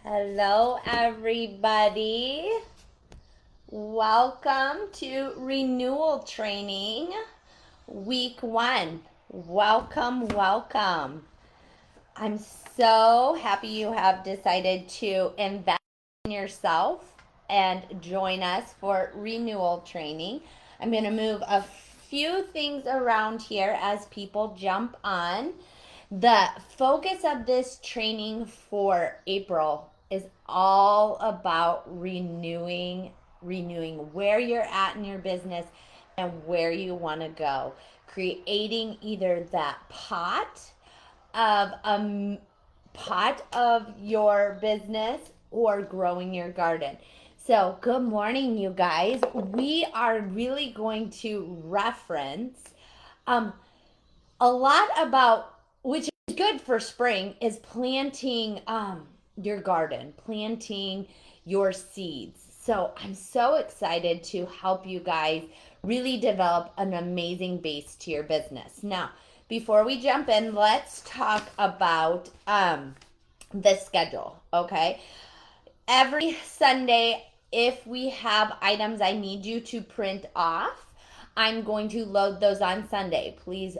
Hello, everybody. Welcome to Renewal Training Week 1. Welcome, welcome. I'm so happy you have decided to invest in yourself and join us for Renewal Training. I'm going to move a few things around here as people jump on. The focus of this training for April is all about renewing where you're at in your business and where you want to go. Creating either that pot of your business or growing your garden. So, good morning, you guys. We are really going to reference um, a lot about, which is good for spring, is planting your garden, planting your seeds. So I'm so excited to help you guys really develop an amazing base to your business. Now, before we jump in, let's talk about the schedule, okay? Every Sunday, if we have items I need you to print off, I'm going to load those on Sunday. Please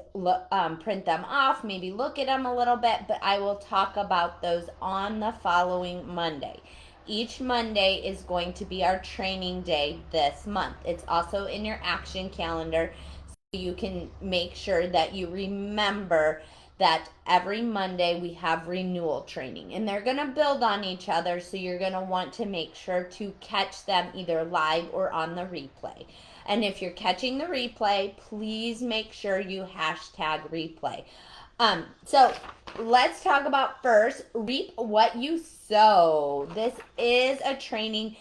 print them off, maybe look at them a little bit, but I will talk about those on the following Monday. Each Monday is going to be our training day this month. It's also in your action calendar, so you can make sure that you remember that every Monday we have renewal training, and they're going to build on each other, so you're going to want to make sure to catch them either live or on the replay. And if you're catching the replay, please make sure you hashtag replay. So let's talk about first, reap what you sow. This is a training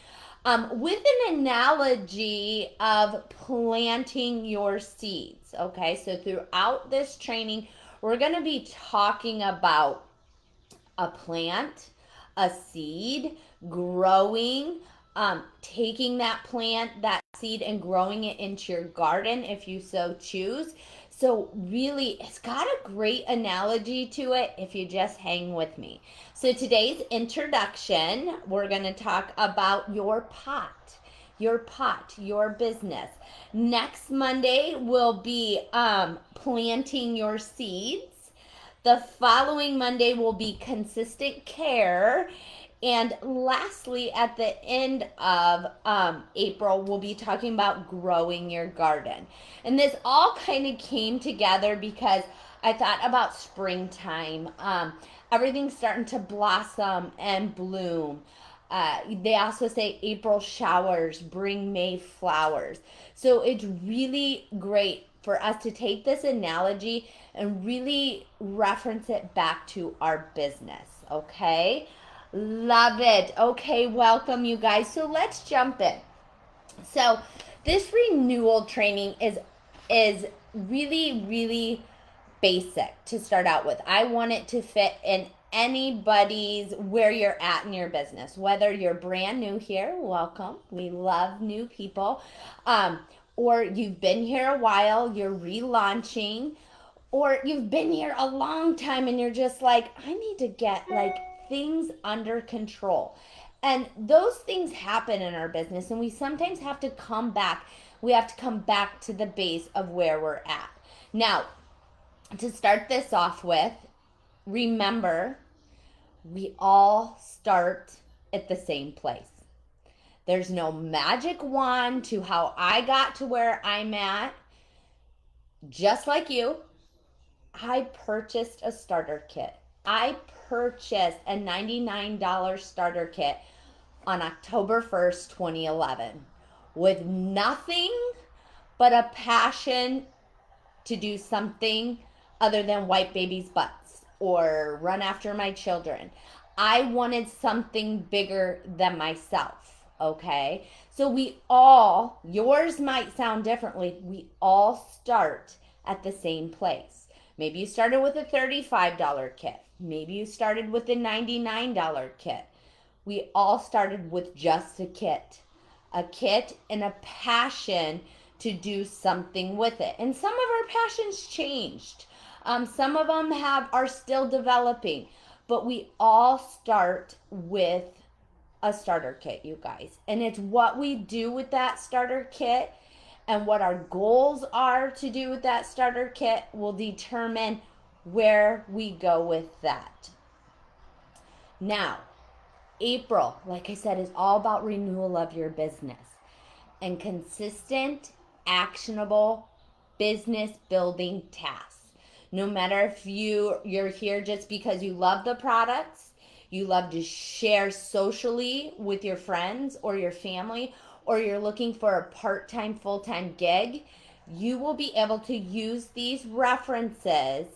with an analogy of planting your seeds. Okay, so throughout this training, we're going to be talking about a plant, a seed, growing, taking that plant, that seed, and growing it into your garden if you so choose. So really, it's got a great analogy to it if you just hang with me. So today's introduction, we're going to talk about your pot, your business. Next Monday will be planting your seeds. The following Monday will be consistent care. And lastly, at the end of April, we'll be talking about growing your garden. And this all kind of came together because I thought about springtime. Everything's starting to blossom and bloom. They also say April showers bring May flowers. So it's really great for us to take this analogy and really reference it back to our business. Okay? Love it. Okay, welcome you guys. So let's jump in. So this renewal training is really basic to start out with. I want it to fit in anybody's where you're at in your business. Whether you're brand new here, welcome. We love new people. Or you've been here a while, you're relaunching, or you've been here a long time and you're just like, I need to get like things under control. And those things happen in our business, and we sometimes have to come back. We have to come back to the base of where we're at. Now, to start this off with, remember, we all start at the same place. There's no magic wand to how I got to where I'm at. Just like you, I purchased a starter kit. I purchased a $99 starter kit on October 1st, 2011, with nothing but a passion to do something other than wipe babies' butts or run after my children. I wanted something bigger than myself, okay? So we all, yours might sound differently, we all start at the same place. Maybe you started with a $35 kit. Maybe you started with a $99 kit. We all started with just a kit and a passion to do something with it. And some of our passions changed. Some of them are still developing. but we all start with a starter kit, you guys. And it's what we do with that starter kit and what our goals are to do with that starter kit will determine where we go with that. Now, April, like I said, is all about renewal of your business and consistent, actionable business building tasks. No matter if you're here just because you love the products, you love to share socially with your friends or your family, or you're looking for a part-time, full-time gig, you will be able to use these references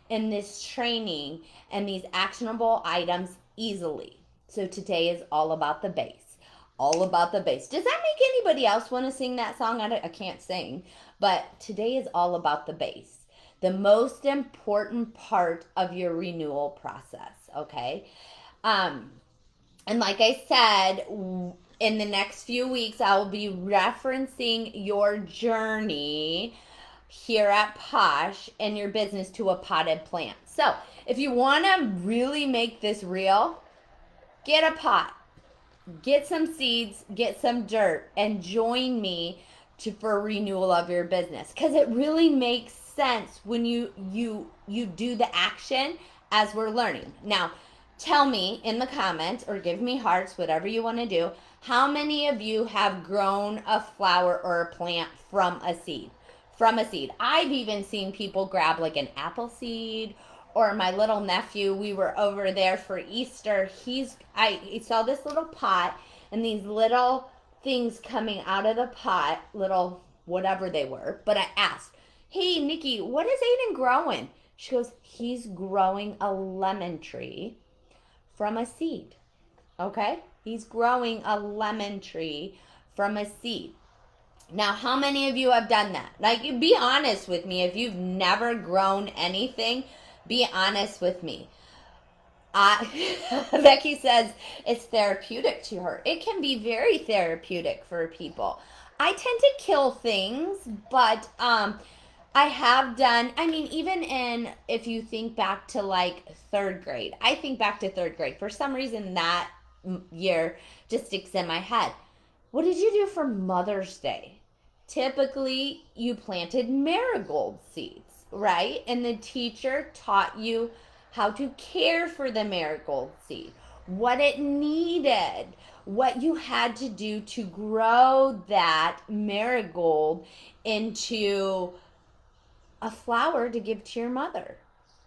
in this training and these actionable items easily. So today is all about the base. All about the base. Does that make anybody else want to sing that song? I can't sing. But today is all about the base. The most important part of your renewal process, okay? And like I said, in the next few weeks, I will be referencing your journey here at Posh and your business to a potted plant. So if you want to really make this real, get a pot, get some seeds, get some dirt, and join me for renewal of your business, because it really makes sense when you do the action as we're learning. Now, tell me in the comments or give me hearts, whatever you want to do, how many of you have grown a flower or a plant from a seed? From a seed. I've even seen people grab like an apple seed, or my little nephew, we were over there for Easter. I saw this little pot and these little things coming out of the pot, little whatever they were. But I asked, hey, Nikki, what is Aiden growing? She goes, he's growing a lemon tree from a seed. Okay? He's growing a lemon tree from a seed. Now, how many of you have done that? Like, be honest with me. If you've never grown anything, be honest with me. Becky says it's therapeutic to her. It can be very therapeutic for people. I tend to kill things, but I have done, even if you think back to like third grade, I think back to third grade. For some reason, that year just sticks in my head. What did you do for Mother's Day? Typically, you planted marigold seeds, right? And the teacher taught you how to care for the marigold seed, what it needed, what you had to do to grow that marigold into a flower to give to your mother.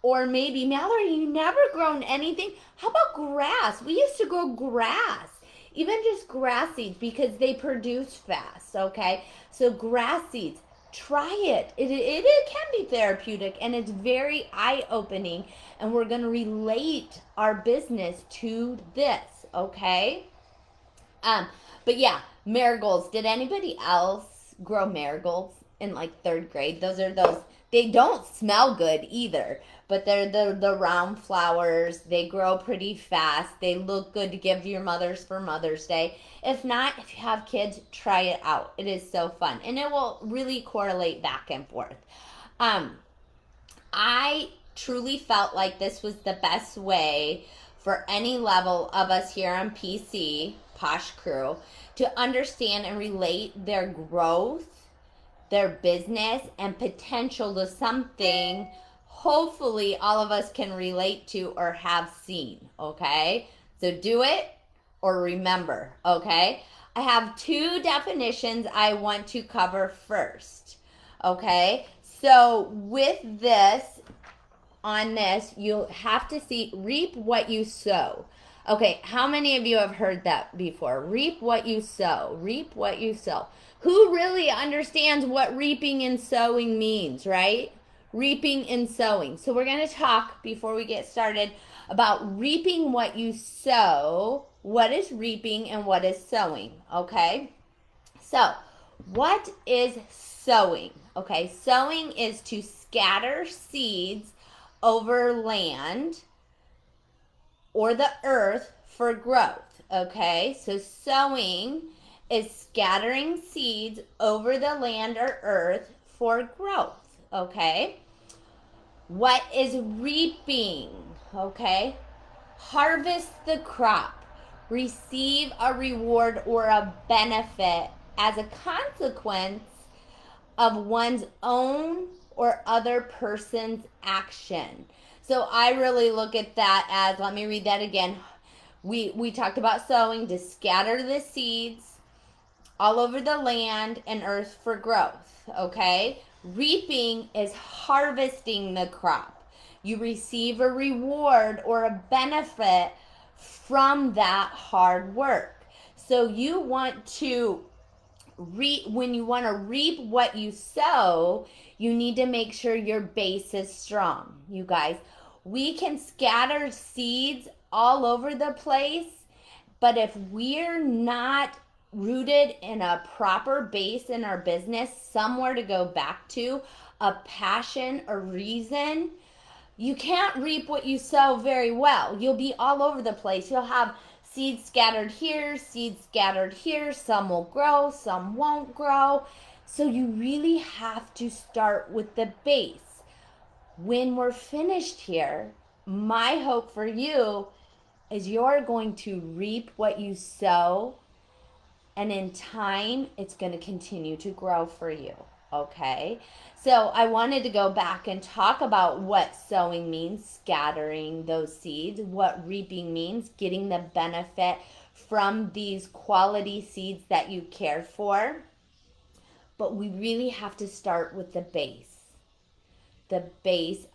Or maybe, Mallory, you never grown anything. How about grass? We used to grow grass, even just grass seeds, because they produce fast, okay? So grass seeds, try it. It can be therapeutic, and it's very eye-opening, and we're going to relate our business to this, okay? But yeah, marigolds. Did anybody else grow marigolds in like third grade? They don't smell good either, but they're the round flowers. They grow pretty fast. They look good to give your mothers for Mother's Day. If not, if you have kids, try it out. It is so fun, and it will really correlate back and forth. I truly felt like this was the best way for any level of us here on PC, Posh Crew, to understand and relate their growth, their business, and potential to something hopefully all of us can relate to or have seen, okay? So do it or remember, okay? I have two definitions I want to cover first, okay? So with this, on this, you'll have to see reap what you sow. Okay, how many of you have heard that before? Reap what you sow. Reap what you sow. Who really understands what reaping and sowing means, right? Reaping and sowing. So we're going to talk, before we get started, about reaping what you sow. What is reaping and what is sowing, okay? So, what is sowing? Okay, sowing is to scatter seeds over land or the earth for growth, okay? So sowing is scattering seeds over the land or earth for growth, okay? What is reaping, okay? Harvest the crop. Receive a reward or a benefit as a consequence of one's own or other person's action. So I really look at that as, let me read that again. We talked about sowing, to scatter the seeds all over the land and earth for growth, okay? Reaping is harvesting the crop. You receive a reward or a benefit from that hard work. So you want to when you want to reap what you sow, you need to make sure your base is strong. You guys, we can scatter seeds all over the place, but if we're not rooted in a proper base in our business, somewhere to go back to, a passion, a reason, you can't reap what you sow very well. You'll be all over the place. You'll have seeds scattered here, seeds scattered here. Some will grow, some won't grow. So you really have to start with the base. When we're finished here, my hope for you is you're going to reap what you sow, and in time, it's going to continue to grow for you. Okay, so I wanted to go back and talk about what sowing means, scattering those seeds, what reaping means, getting the benefit from these quality seeds that you care for. But we really have to start with the base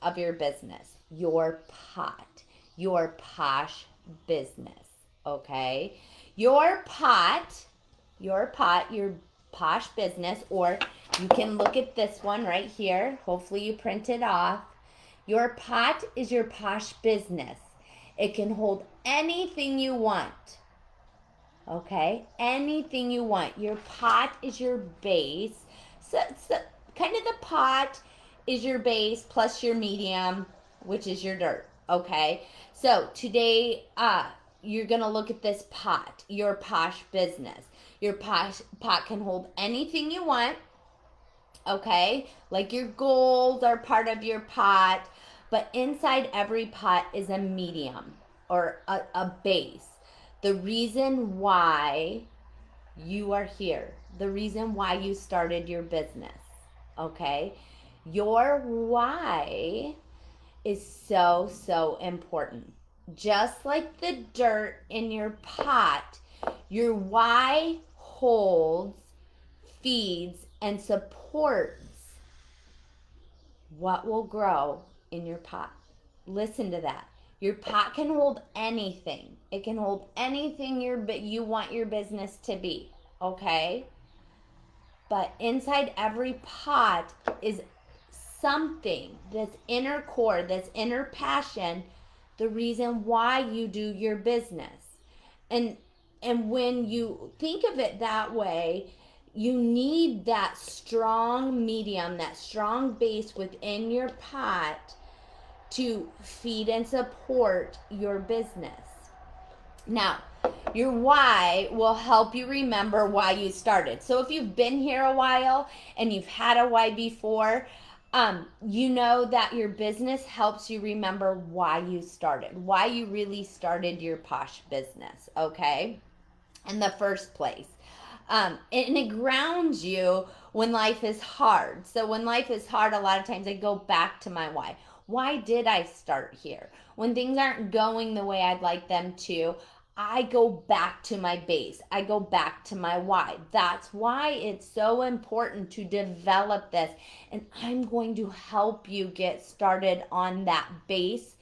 of your business, your pot, your posh business. Okay, your posh business, or you can look at this one right here. Hopefully you print it off. Your pot is your posh business. It can hold anything you want. Okay? Anything you want. Your pot is your base. So kind of the pot is your base plus your medium, which is your dirt. Okay? So today, you're going to look at this pot, your posh business. Your pot can hold anything you want, okay? Like your goals are part of your pot, but inside every pot is a medium or a base. The reason why you are here, the reason why you started your business, okay? Your why is so, so important. Just like the dirt in your pot, your why holds, feeds, and supports what will grow in your pot. Listen to that. Your pot can hold anything. It can hold anything you want your business to be, okay? But inside every pot is something, this inner core, this inner passion, the reason why you do your business. And when you think of it that way, you need that strong medium, that strong base within your pot to feed and support your business. Now, your why will help you remember why you started. So if you've been here a while and you've had a why before, you know that your business helps you remember why you started, why you really started your posh business, okay? In the first place. And it grounds you when life is hard. So when life is hard, a lot of times I go back to my why. Why did I start here? When things aren't going the way I'd like them to, I go back to my base. I go back to my why. That's why it's so important to develop this. And I'm going to help you get started on that base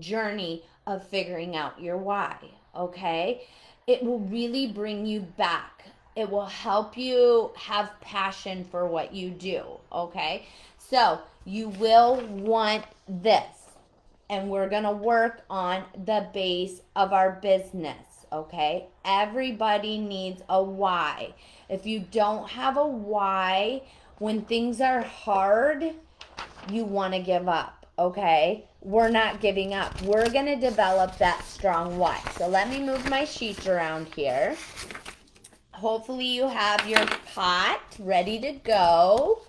journey of figuring out your why, okay? It will really bring you back. It will help you have passion for what you do, okay? So you will want this. And we're going to work on the base of our business, okay? Everybody needs a why. If you don't have a why, when things are hard, you want to give up, okay? We're not giving up. We're going to develop that strong why. So let me move my sheets around here. Hopefully you have your pot ready to go.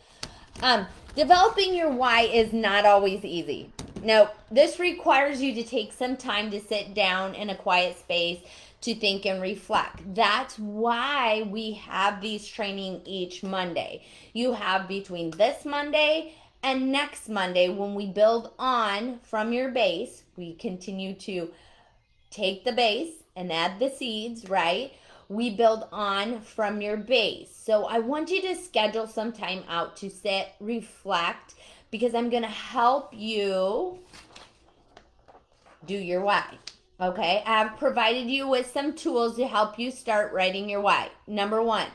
Developing your why is not always easy. Now, this requires you to take some time to sit down in a quiet space to think and reflect. That's why we have these training each Monday. You have between this Monday and next Monday, when we build on from your base, we continue to take the base and add the seeds, right? We build on from your base. So I want you to schedule some time out to sit, reflect, because I'm going to help you do your why. Okay, I've provided you with some tools to help you start writing your why. Number one,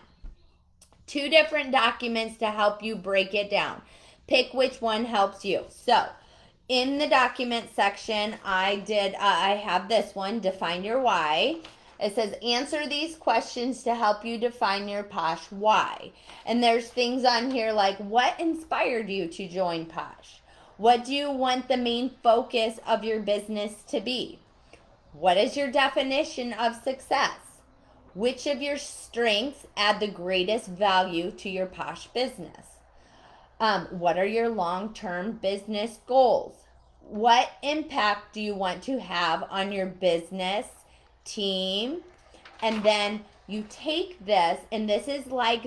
2 different documents to help you break it down. Pick which one helps you. So in the document section, I have this one, define your why. It says, answer these questions to help you define your Posh why. And there's things on here like, what inspired you to join Posh? What do you want the main focus of your business to be? What is your definition of success? Which of your strengths add the greatest value to your Posh business? What are your long-term business goals? What impact do you want to have on your business, team? And then you take this, and this is like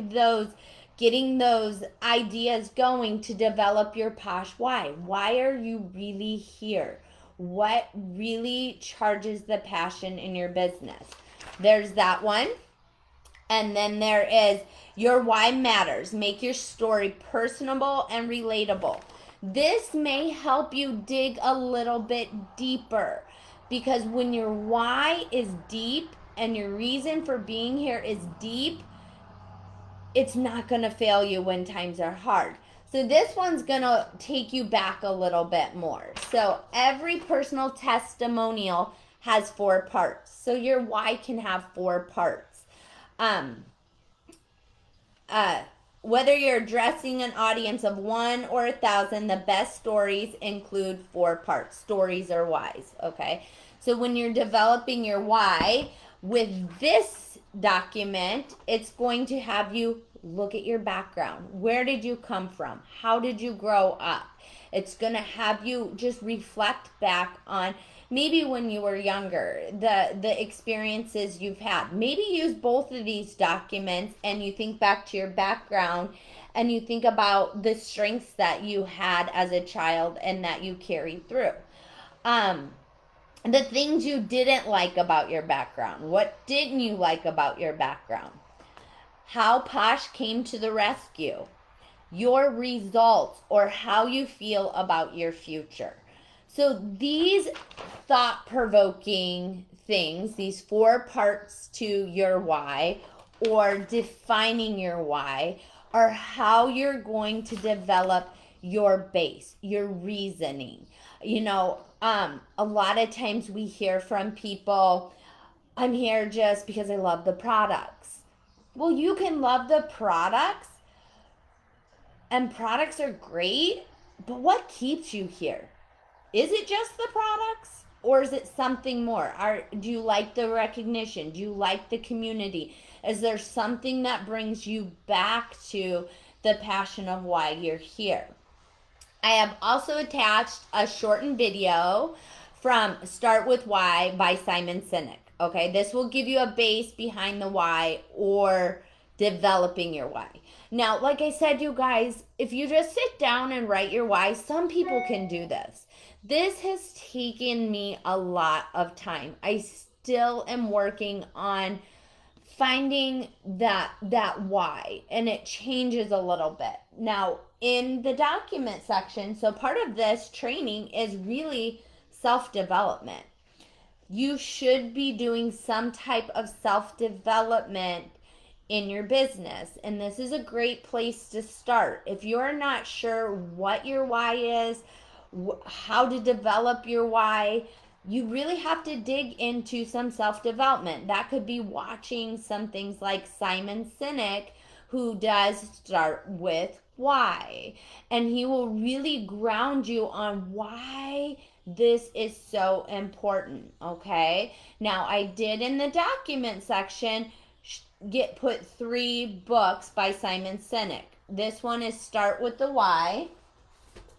getting those ideas going to develop your Posh why. Why are you really here? What really charges the passion in your business? There's that one. And then there is your why matters. Make your story personable and relatable. This may help you dig a little bit deeper, because when your why is deep and your reason for being here is deep, it's not going to fail you when times are hard. So this one's going to take you back a little bit more. So every personal testimonial has 4 parts. So your why can have 4 parts. Whether you're addressing an audience of 1 or 1,000, the best stories include 4 parts. Stories or whys, okay? So when you're developing your why, with this document, it's going to have you look at your background. Where did you come from? How did you grow up? It's going to have you just reflect back on maybe when you were younger, the experiences you've had. Maybe use both of these documents and you think back to your background and you think about the strengths that you had as a child and that you carried through. The things you didn't like about your background. What didn't you like about your background? How Posh came to the rescue. Your results, or how you feel about your future. So these thought-provoking things, these 4 parts to your why, or defining your why, are how you're going to develop your base, your reasoning. You know, a lot of times we hear from people, I'm here just because I love the products. Well, you can love the products, and products are great, but what keeps you here? Is it just the products, or is it something more? Do you like the recognition? Do you like the community? Is there something that brings you back to the passion of why you're here? I have also attached a shortened video from Start With Why by Simon Sinek. Okay, this will give you a base behind the why, or developing your why. Now, like I said, you guys, if you just sit down and write your why, some people can do this. This has taken me a lot of time. I still am working on finding that why, and it changes a little bit. Now, in the document section, so part of this training is really self-development. You should be doing some type of self-development in your business, and this is a great place to start. If you're not sure what your why is, how to develop your why, you really have to dig into some self-development. That could be watching some things like Simon Sinek, who does Start With Why, and he will really ground you on why this is so important. Okay, now I did in the document section put 3 books by Simon Sinek. This one is Start With The Why.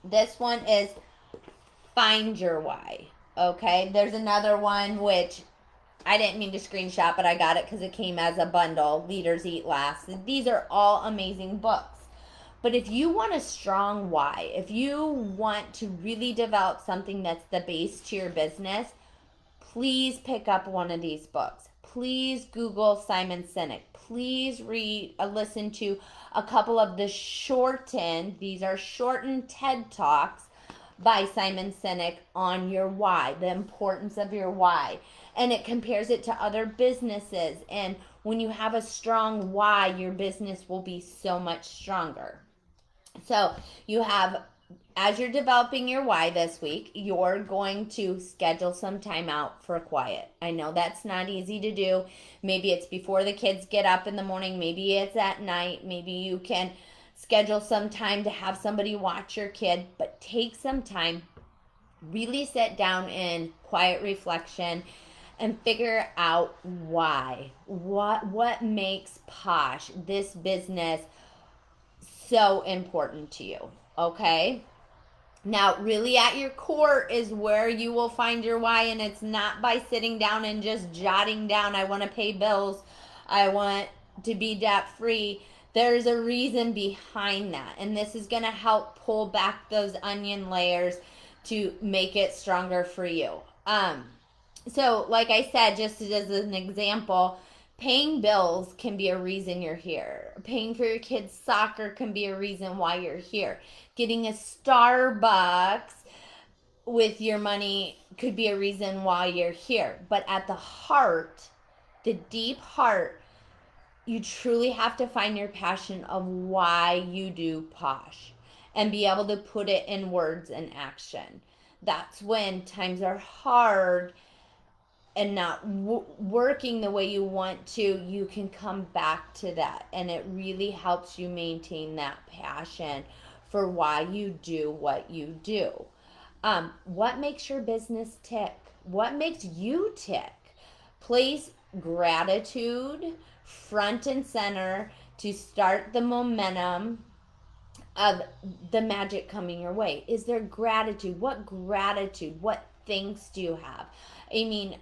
This one is find your why. Okay, there's another one which I didn't mean to screenshot, but I got it because it came as a bundle. Leaders Eat Last. These are all amazing books. But if you want a strong why, if you want to really develop something that's the base to your business, please pick up one of these books. Please Google Simon Sinek. Please listen to a couple of these are shortened TED Talks by Simon Sinek on your why, the importance of your why. And it compares it to other businesses. And when you have a strong why, your business will be so much stronger. So you have, as you're developing your why this week, you're going to schedule some time out for quiet. I know that's not easy to do. Maybe it's before the kids get up in the morning. Maybe it's at night. Maybe you can schedule some time to have somebody watch your kid, but take some time, really sit down in quiet reflection and figure out why. What makes Posh, this business, so important to you, okay? Now, really at your core is where you will find your why, and it's not by sitting down and just jotting down, I want to pay bills, I want to be debt free. There's a reason behind that, and this is going to help pull back those onion layers to make it stronger for you. So like I said, just as an example, paying bills can be a reason you're here. Paying for your kids' soccer can be a reason why you're here. Getting a Starbucks with your money could be a reason why you're here. But at the heart, the deep heart, you truly have to find your passion of why you do Posh and be able to put it in words and action. That's when times are hard and not working the way you want to, you can come back to that. And it really helps you maintain that passion for why you do what you do. What makes your business tick? What makes you tick? Place gratitude front and center to start the momentum of the magic coming your way. Is there gratitude? What gratitude? What thanks do you have? I mean,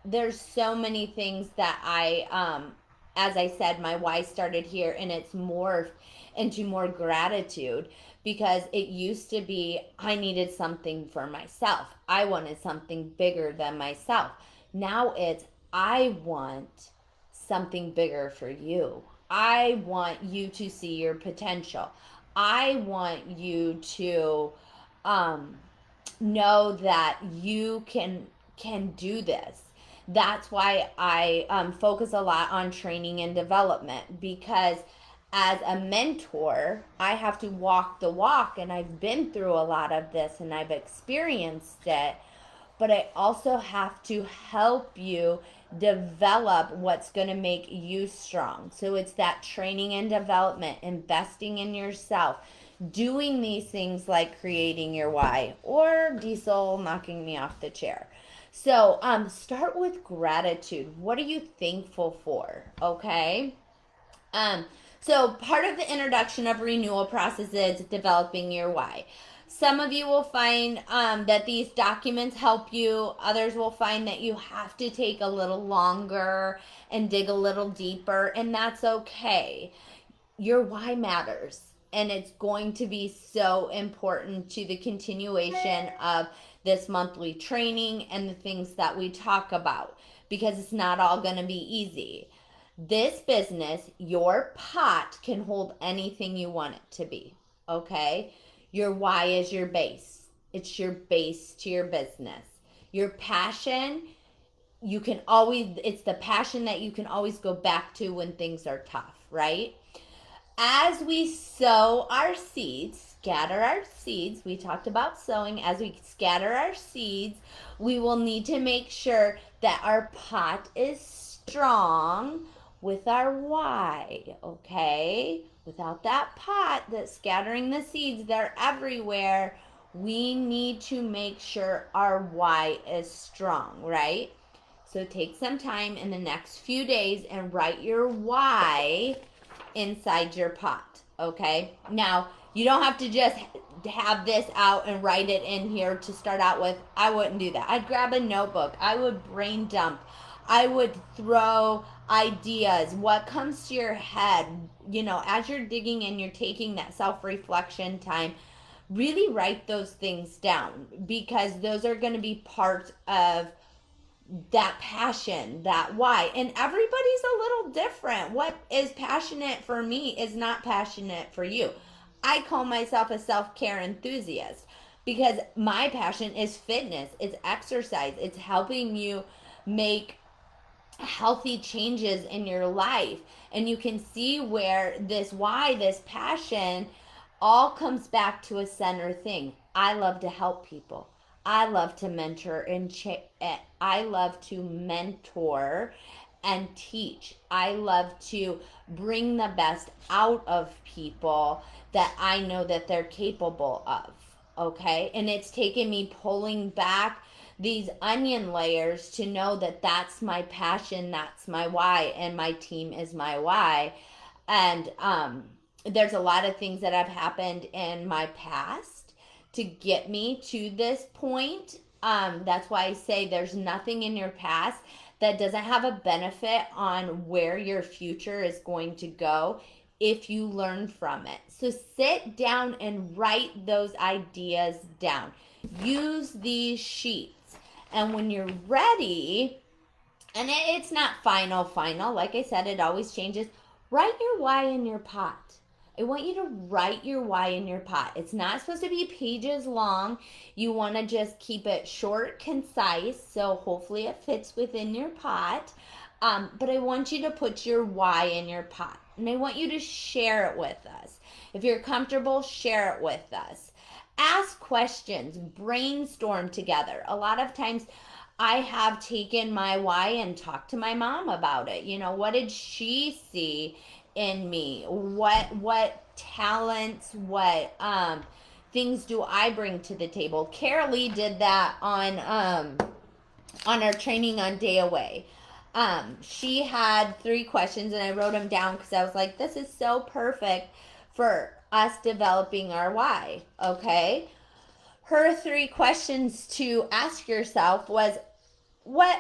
there's so many things that as I said, my why started here, and it's morphed into more gratitude, because it used to be I needed something for myself. I wanted something bigger than myself. Now it's I want something bigger for you. I want you to see your potential. I want you to know that you can do this. That's why I focus a lot on training and development, because as a mentor, I have to walk the walk, and I've been through a lot of this and I've experienced it, but I also have to help you develop what's going to make you strong. So it's that training and development, investing in yourself, doing these things like creating your why, or Diesel knocking me off the chair. So start with gratitude. What are you thankful for? Okay. So part of the introduction of renewal process is developing your why. Some of you will find that these documents help you. Others will find that you have to take a little longer and dig a little deeper, and that's okay. Your why matters, and it's going to be so important to the continuation of this monthly training and the things that we talk about, because it's not all going to be easy. This business, your pot, can hold anything you want it to be, okay? Your why is your base. It's your base to your business. Your passion, it's the passion that you can always go back to when things are tough, right? As we sow our seeds, scatter our seeds, we talked about sowing. As we scatter our seeds, we will need to make sure that our pot is strong with our why, okay? Without that pot that's scattering the seeds, they're everywhere. We need to make sure our why is strong, right? So take some time in the next few days and write your why inside your pot, Okay. Now, you don't have to just have this out and write it in here to start out with. I wouldn't do that. I'd grab a notebook. I would brain dump. I would throw ideas. What comes to your head, as you're digging in, you're taking that self reflection time. Really write those things down because those are going to be part of that passion, that why. And everybody's a little different. What is passionate for me is not passionate for you. I call myself a self-care enthusiast because my passion is fitness, it's exercise, it's helping you make healthy changes in your life. And you can see where this why, this passion, all comes back to a center thing. I love to help people. I love to mentor and I love to mentor and teach. I love to bring the best out of people that I know that they're capable of. Okay? And it's taken me pulling back these onion layers to know that that's my passion, that's my why, and my team is my why. And there's a lot of things that have happened in my past to get me to this point. That's why I say there's nothing in your past that doesn't have a benefit on where your future is going to go if you learn from it. So sit down and write those ideas down. Use these sheets. And when you're ready, and it's not final, like I said, it always changes, write your why in your pot. I want you to write your why in your pot. It's not supposed to be pages long. You want to just keep it short, concise, so hopefully it fits within your pot. But I want you to put your why in your pot. And I want you to share it with us. If you're comfortable, share it with us. Ask questions, brainstorm together. A lot of times I have taken my why and talked to my mom about it. What did she see in me? What talents, what things do I bring to the table? Carolee did that on our training on Day Away. She had 3 questions and I wrote them down because I was like, this is so perfect for us developing our why. Okay. Her 3 questions to ask yourself was, what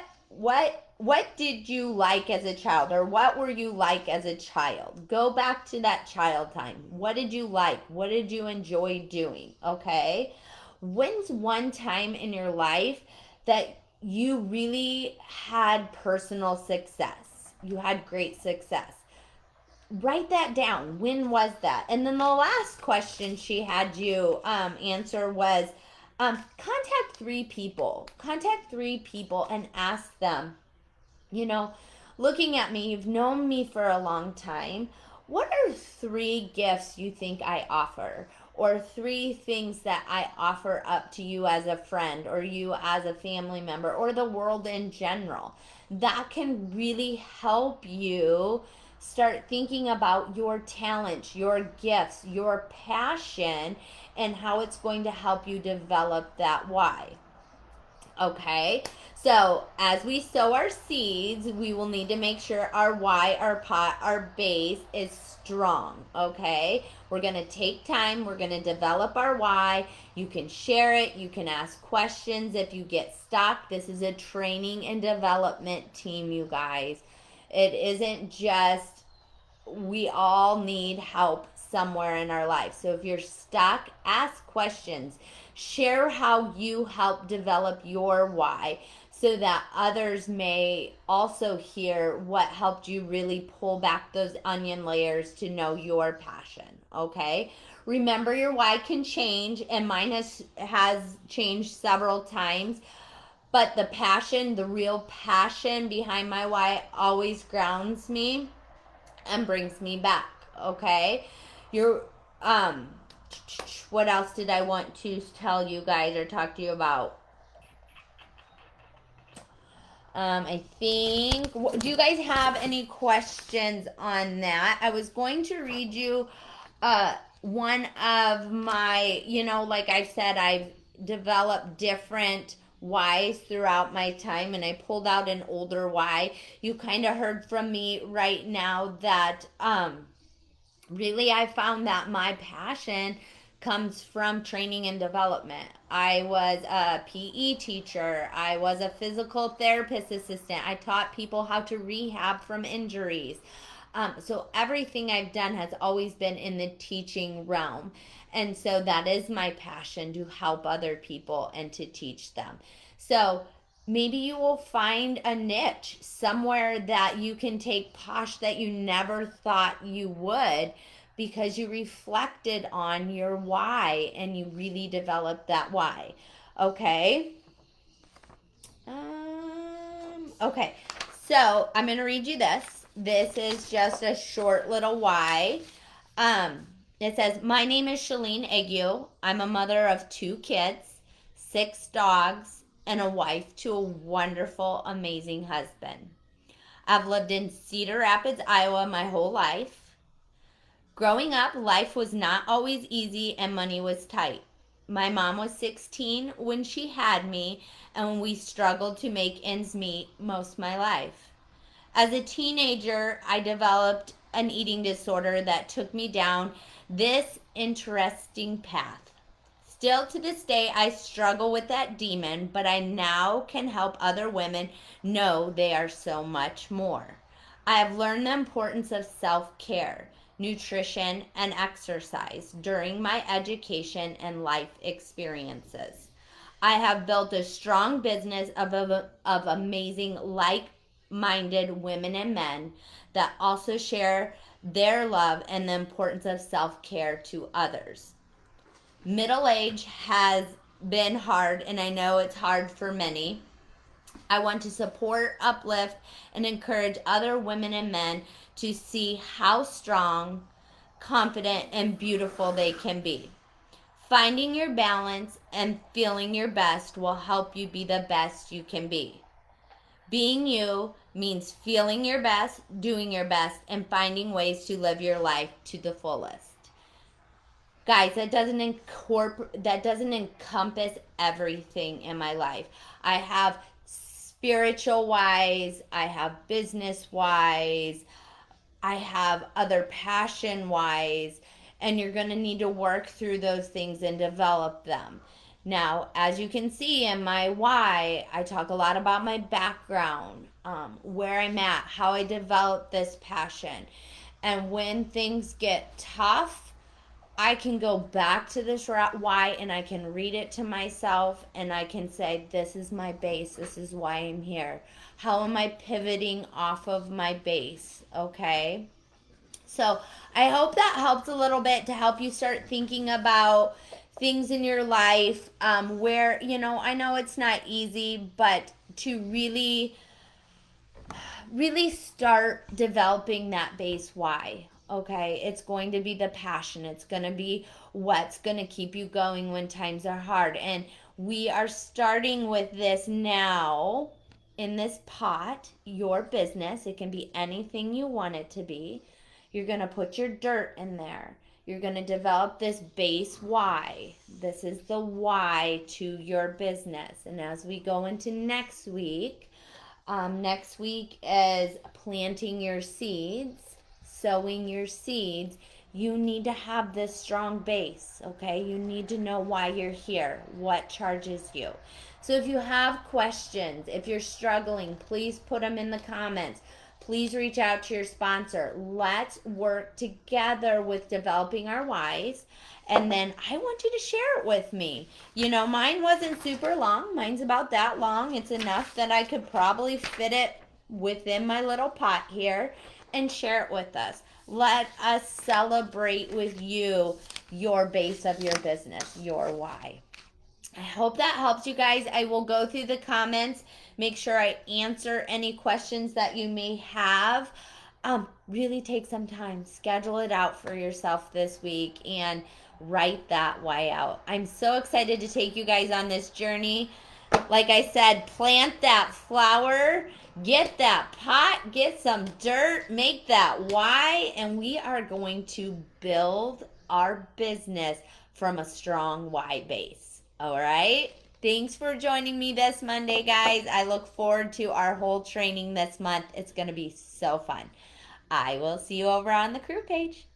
did you like as a child, or what were you like as a child? Go back to that child time. What did you like? What did you enjoy doing? Okay. When's one time in your life that you really had personal success? You had great success. Write that down. When was that? And then the last question she had you answer was, contact 3 people. Contact 3 people and ask them, looking at me, you've known me for a long time. What are 3 gifts you think I offer? Or 3 things that I offer up to you as a friend, or you as a family member, or the world in general? That can really help you start thinking about your talents, your gifts, your passion, and how it's going to help you develop that why. Okay, so as we sow our seeds, we will need to make sure our why, our pot, our base is strong. Okay, we're going to take time. We're going to develop our why. You can share it. You can ask questions if you get stuck. This is a training and development team, you guys. It isn't just, we all need help somewhere in our life. So if you're stuck, ask questions. Share how you help develop your why so that others may also hear what helped you really pull back those onion layers to know your passion. Okay? Remember, your why can change, and mine has changed several times. But the passion, the real passion behind my why always grounds me and brings me back. Okay? What else did I want to tell you guys or talk to you about? I think, do you guys have any questions on that? I was going to read you one of my, like I said, I've developed different whys throughout my time, and I pulled out an older why. You kind of heard from me right now that really, I found that my passion comes from training and development. I was a PE teacher. I was a physical therapist assistant. I taught people how to rehab from injuries. So everything I've done has always been in the teaching realm. And so that is my passion, to help other people and to teach them. So maybe you will find a niche somewhere that you can take Posh that you never thought you would, because you reflected on your why and you really developed that why. Okay. Okay. So I'm going to read you this. This is just a short little why. It says, my name is Shalene Ague. I'm a mother of 2 kids, 6 dogs, and a wife to a wonderful, amazing husband. I've lived in Cedar Rapids, Iowa my whole life. Growing up, life was not always easy and money was tight. My mom was 16 when she had me, and we struggled to make ends meet most of my life. As a teenager, I developed an eating disorder that took me down this interesting path. Still to this day, I struggle with that demon, but I now can help other women know they are so much more. I have learned the importance of self-care, nutrition, and exercise during my education and life experiences. I have built a strong business of amazing like-minded women and men that also share their love and the importance of self-care to others. Middle age has been hard, and I know it's hard for many. I want to support, uplift, and encourage other women and men to see how strong, confident, and beautiful they can be. Finding your balance and feeling your best will help you be the best you can be. Being you means feeling your best, doing your best, and finding ways to live your life to the fullest. Guys, that doesn't encompass everything in my life. I have spiritual wise, I have business wise, I have other passion wise, and you're going to need to work through those things and develop them. Now, as you can see in my why, I talk a lot about my background, where I'm at, how I developed this passion. And when things get tough, I can go back to this why, and I can read it to myself, and I can say, this is my base. This is why I'm here. How am I pivoting off of my base? Okay. So I hope that helps a little bit to help you start thinking about things in your life, where, I know it's not easy, but to really start developing that base why. Okay, it's going to be the passion. It's going to be what's going to keep you going when times are hard. And we are starting with this now in this pot, your business. It can be anything you want it to be. You're going to put your dirt in there. You're going to develop this base why. This is the why to your business. And as we go into next week is planting your seeds, sowing your seeds. You need to have this strong base, okay? You need to know why you're here, what charges you. So if you have questions, if you're struggling, please put them in the comments. Please reach out to your sponsor. Let's work together with developing our whys. And then I want you to share it with me. Mine wasn't super long. Mine's about that long. It's enough that I could probably fit it within my little pot here and share it with us. Let us celebrate with you your base of your business, your why. I hope that helps you guys. I will go through the comments, make sure I answer any questions that you may have. Really take some time, schedule it out for yourself this week, and write that why out. I'm so excited to take you guys on this journey. Like I said, plant that flower, get that pot, get some dirt, make that why, and we are going to build our business from a strong why base. All right? Thanks for joining me this Monday, guys. I look forward to our whole training this month. It's going to be so fun. I will see you over on the crew page.